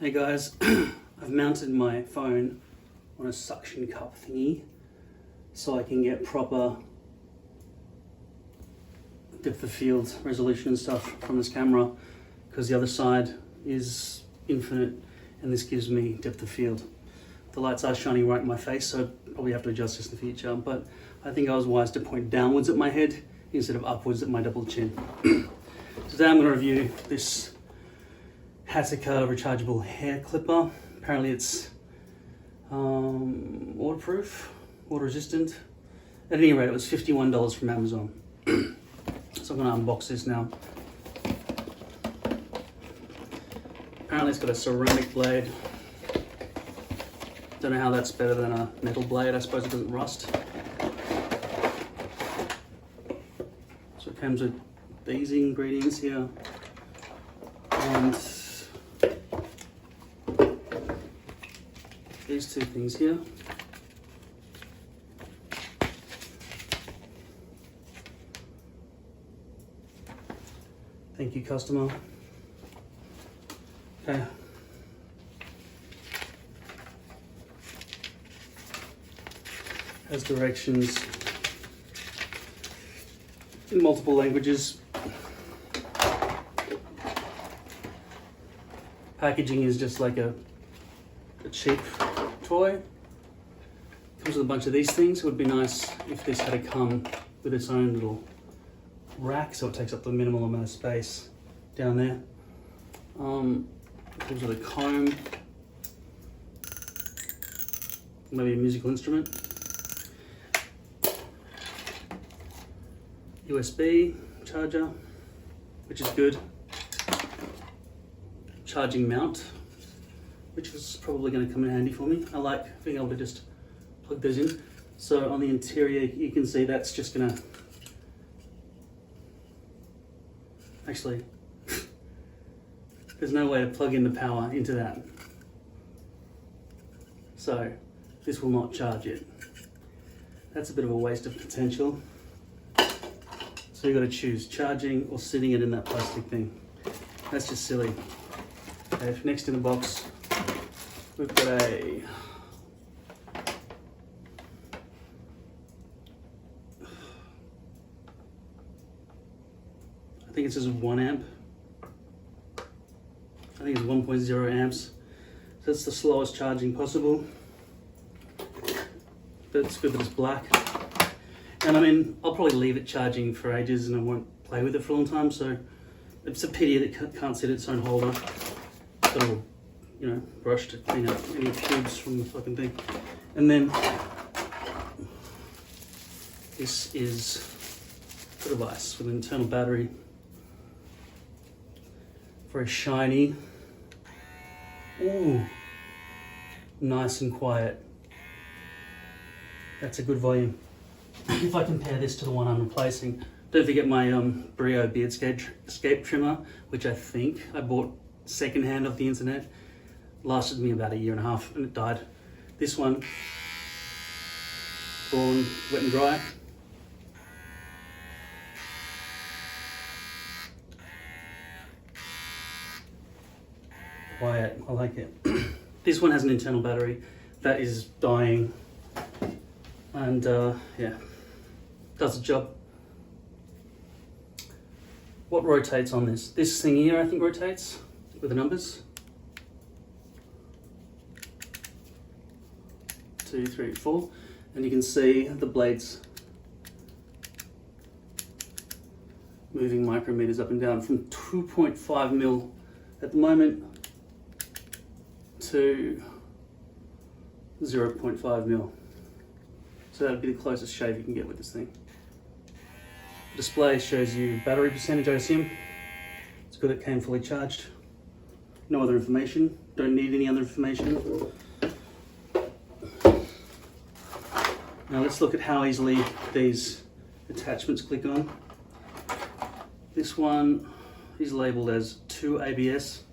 Hey guys, I've mounted my phone on a suction cup thingy so I can get proper depth of field resolution and stuff from this camera, because the other side is infinite and this gives me depth of field. The lights are shining right in my face, so I'll probably have to adjust this in the future, but I think I was wise to point downwards at my head instead of upwards at my double chin. Today I'm going to review this Hatteker rechargeable hair clipper. Apparently it's waterproof, water resistant. At any rate, it was $51 from Amazon. So I'm going to unbox this now. Apparently it's got a ceramic blade. Don't know how that's better than a metal blade. I suppose it doesn't rust. So it comes with these ingredients here. And these two things here. Thank you, customer. Okay. Has directions in multiple languages. Packaging is just like a cheap toy. Comes with a bunch of these things. It would be nice if this had to come with its own little rack, so it takes up the minimal amount of space down there. Comes with a comb, maybe a musical instrument, USB charger, which is good, charging mount, which is probably going to come in handy for me. I like being able to just plug those in. So on the interior you can see that's just going to actually there's no way to plug in the power into that, so this will not charge it. That's a bit of a waste of potential. So you've got to choose charging or sitting it in that plastic thing. That's just silly. Okay, next in the box we've got a I think it says 1 amp. I think it's 1.0 amps. So that's the slowest charging possible. But it's good that it's black. And I mean, I'll probably leave it charging for ages and I won't play with it for a long time. So it's a pity that it can't sit its own holder. Got a little, brush to clean up any tubes from the fucking thing. And then this is a device with an internal battery. Very shiny. Ooh, nice and quiet. That's a good volume. If I compare this to the one I'm replacing, don't forget my Brio Beardscape trimmer, which I think I bought secondhand off the internet. Lasted me about 1.5 years and it died. This one, born wet and dry. Quiet, I like it. This one has an internal battery that is dying, and yeah, does the job. What rotates on this? This thing here I think rotates with the numbers. 2, 3, 4, and you can see the blades moving micrometers up and down from 2.5 mil at the moment to 0.5 mil. So that would be the closest shave you can get with this thing. The display shows you battery percentage, I assume. It's good it came fully charged. No other information. Don't need any other information. Now let's look at how easily these attachments click on. This one is labelled as 2 ABS.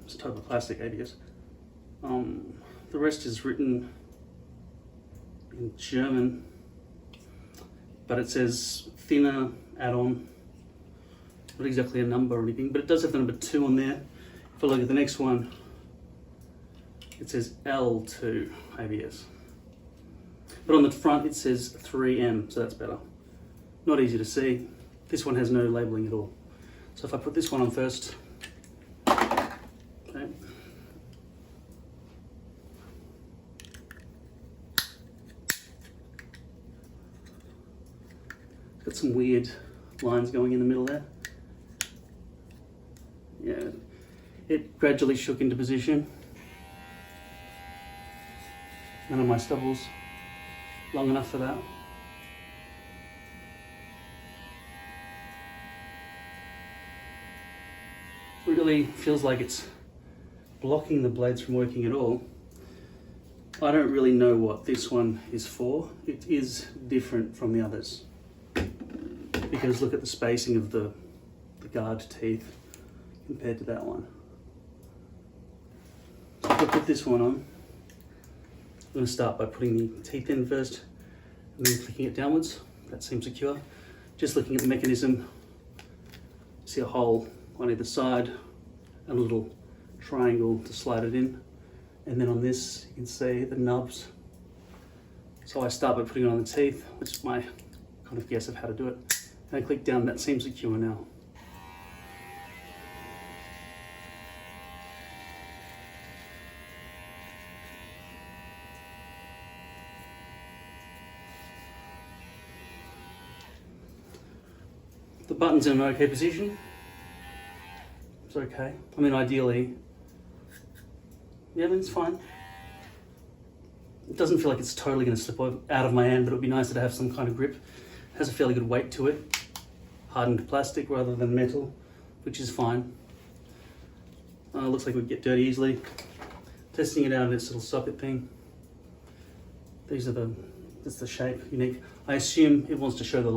It's a type of plastic ABS. The rest is written in German, but it says thinner add-on. Not exactly a number or anything, but it does have the number 2 on there. If I look at the next one, it says L2 ABS. But on the front it says 3M, so that's better. Not easy to see. This one has no labelling at all. So if I put this one on first, okay. Got some weird lines going in the middle there. Yeah, it gradually shook into position. None of my stubbles long enough for that. Really feels like it's blocking the blades from working at all. I don't really know what this one is for. It is different from the others because look at the spacing of the guard teeth compared to that one. So if I put this one on, I'm going to start by putting the teeth in first and then flicking it downwards. That seems secure. Just looking at the mechanism, see a hole on either side and a little triangle to slide it in. And then on this, you can see the nubs. So I start by putting it on the teeth, which is my kind of guess of how to do it. And I click down, that seems secure now. The button's in an okay position. It's okay. I mean, ideally, yeah, I mean, it's fine. It doesn't feel like it's totally going to slip out of my hand, but it would be nicer to have some kind of grip. It has a fairly good weight to it. Hardened plastic rather than metal, which is fine. Looks like it would get dirty easily. Testing it out in its little socket thing. That's the shape, unique. I assume it wants to show the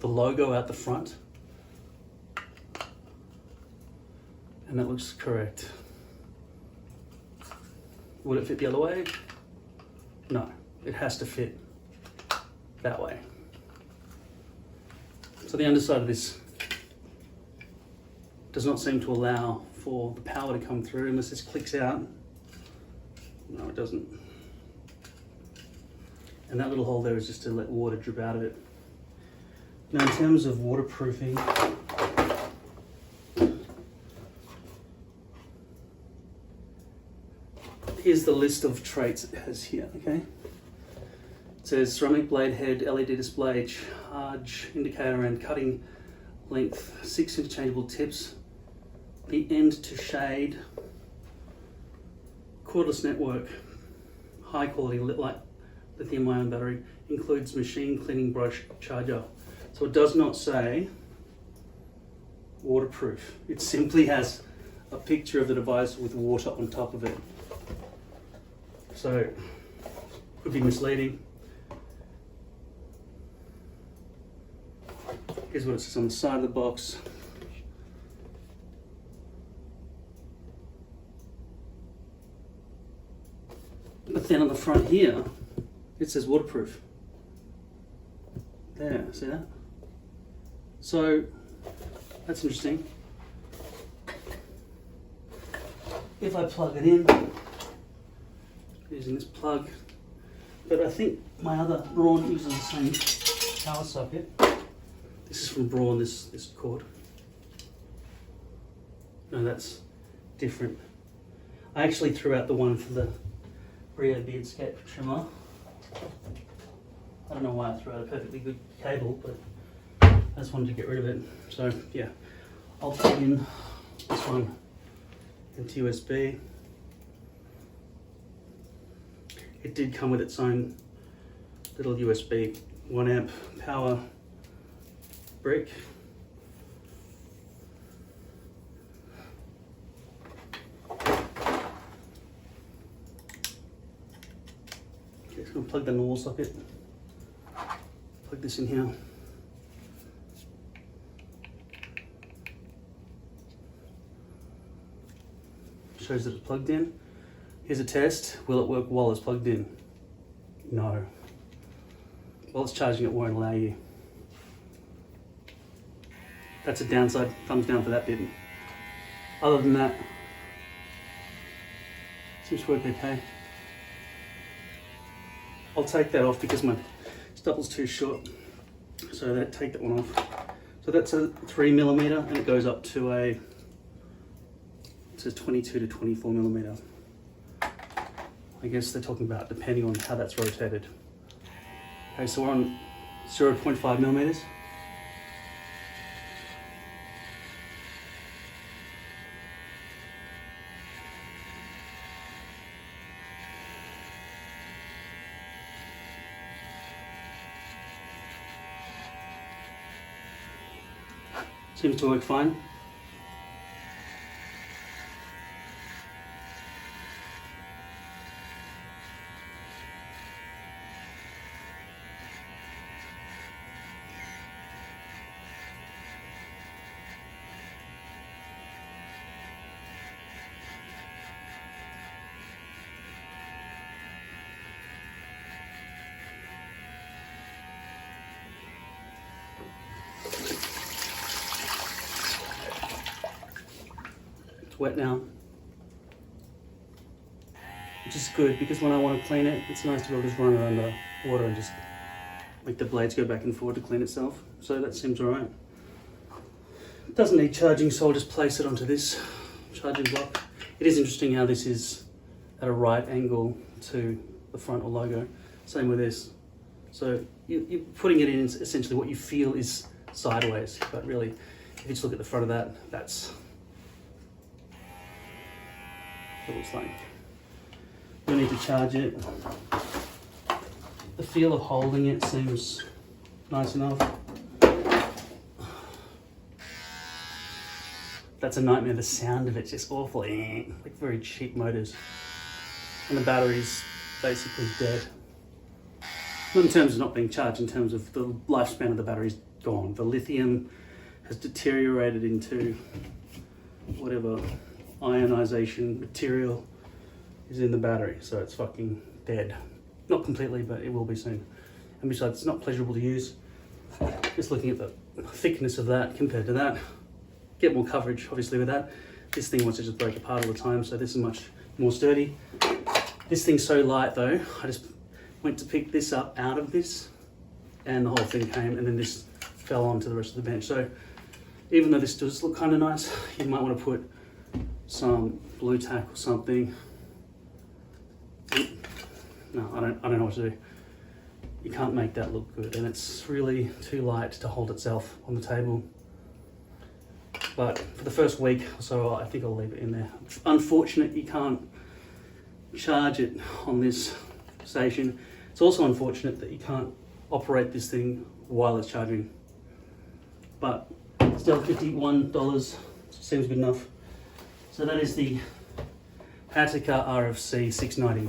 logo out the front. And that looks correct. Would it fit the other way? No, it has to fit that way. So the underside of this does not seem to allow for the power to come through unless this clicks out. No, it doesn't. And that little hole there is just to let water drip out of it. Now in terms of waterproofing, here's the list of traits it has here, okay? It says ceramic blade head, LED display, charge indicator and cutting length, 6 interchangeable tips, the end to shade, cordless network, high quality lithium ion battery, includes machine cleaning brush charger. So it does not say waterproof. It simply has a picture of the device with water on top of it. So, could be misleading. Here's what it says on the side of the box. But then on the front here, it says waterproof. There, see that? So, that's interesting. If I plug it in, using this plug, but I think my other Braun uses the same power socket. This is from Braun, this cord. No, that's different. I actually threw out the one for the Rio Beardscape trimmer. I don't know why I threw out a perfectly good cable, but I just wanted to get rid of it. So yeah, I'll plug in this one into USB. It did come with its own little USB 1 amp power brick. Okay, so I'm going to plug that in the wall socket. Plug this in here. Shows that it's plugged in. Here's a test. Will it work while it's plugged in? No. While it's charging, it won't allow you. That's a downside. Thumbs down for that bit. Other than that, Seems to work okay. I'll take that off because my stuble's too short. So take that one off. So that's a 3mm and it goes up to a 22 to 24mm. I guess they're talking about depending on how that's rotated. Okay, so we're on 0.5mm. Seems to work fine. Wet now, which is good because when I want to clean it, it's nice to be able to just run it under water and just make the blades go back and forward to clean itself. So that seems alright. It doesn't need charging, so I'll just place it onto this charging block. It is interesting how this is at a right angle to the frontal logo. Same with this. So you're putting it in essentially what you feel is sideways, but really, if you just look at the front of that, that's what it looks like. We need to charge it. The feel of holding it seems nice enough. That's a nightmare. The sound of it's just awful, like very cheap motors. And the battery's basically dead. Not in terms of not being charged, in terms of the lifespan of the battery's gone. The lithium has deteriorated into whatever ionization material is in the battery, so it's fucking dead. Not completely, but it will be soon. And besides, it's not pleasurable to use. Just looking at the thickness of that compared to that. Get more coverage, obviously, with that. This thing wants to just break apart all the time, so this is much more sturdy. This thing's so light though, I just went to pick this up out of this, and the whole thing came, and then this fell onto the rest of the bench. So even though this does look kind of nice, you might want to put some blue tack or something. No, I don't know what to do. You can't make that look good, and it's really too light to hold itself on the table. But for the first week or so, I think I'll leave it in there. It's unfortunate you can't charge it on this station. It's also unfortunate that you can't operate this thing while it's charging. But still, $51 seems good enough. So that is the Hatteker RFC-690.